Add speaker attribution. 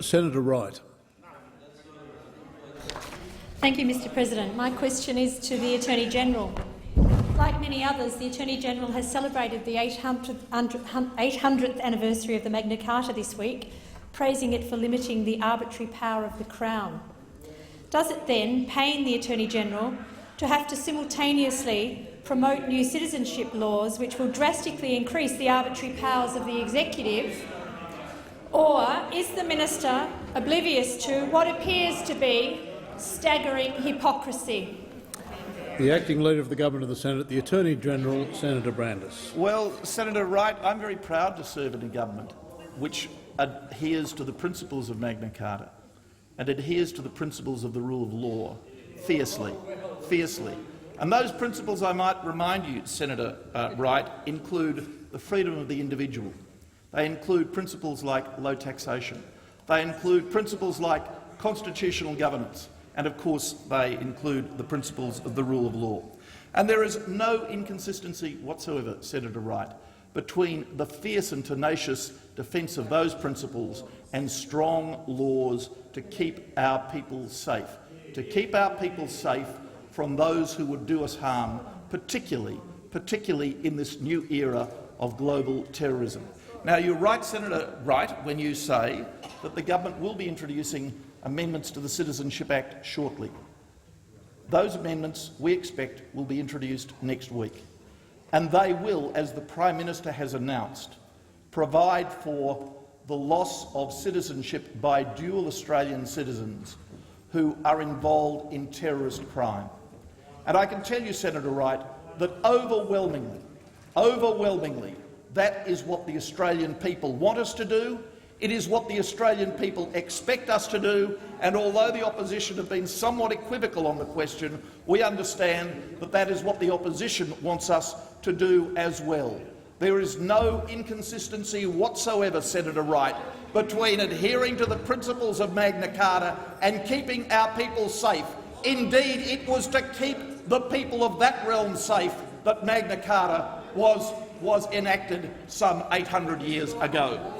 Speaker 1: Senator Wright.
Speaker 2: Thank you, Mr President. My question is to the Attorney-General. Like many others, the Attorney-General has celebrated the 800th anniversary of the Magna Carta this week, praising it for limiting the arbitrary power of the Crown. Does it then pain the Attorney-General to have to simultaneously promote new citizenship laws which will drastically increase the arbitrary powers of the executive, or is the minister oblivious to what appears to be staggering hypocrisy?
Speaker 1: The Acting Leader of the Government of the Senate, the Attorney-General, Senator Brandis.
Speaker 3: Well, Senator Wright, I'm very proud to serve in a government which adheres to the principles of Magna Carta and adheres to the principles of the rule of law fiercely. And those principles, I might remind you, Senator Wright, include the freedom of the individual. They include principles like low taxation. They include principles like constitutional governance. And, of course, they include the principles of the rule of law. And there is no inconsistency whatsoever, Senator Wright, between the fierce and tenacious defence of those principles and strong laws to keep our people safe, from those who would do us harm, particularly in this new era of global terrorism. Now, you're right, Senator Wright, when you say that the government will be introducing amendments to the Citizenship Act shortly. Those amendments, we expect, will be introduced next week, and they will, as the Prime Minister has announced, provide for the loss of citizenship by dual Australian citizens who are involved in terrorist crime. And I can tell you, Senator Wright, that overwhelmingly, that is what the Australian people want us to do. It is what the Australian people expect us to do, and although the opposition have been somewhat equivocal on the question, we understand that that is what the opposition wants us to do as well. There is no inconsistency whatsoever, Senator Wright, between adhering to the principles of Magna Carta and keeping our people safe. Indeed, it was to keep the people of that realm safe that Magna Carta was enacted some 800 years ago.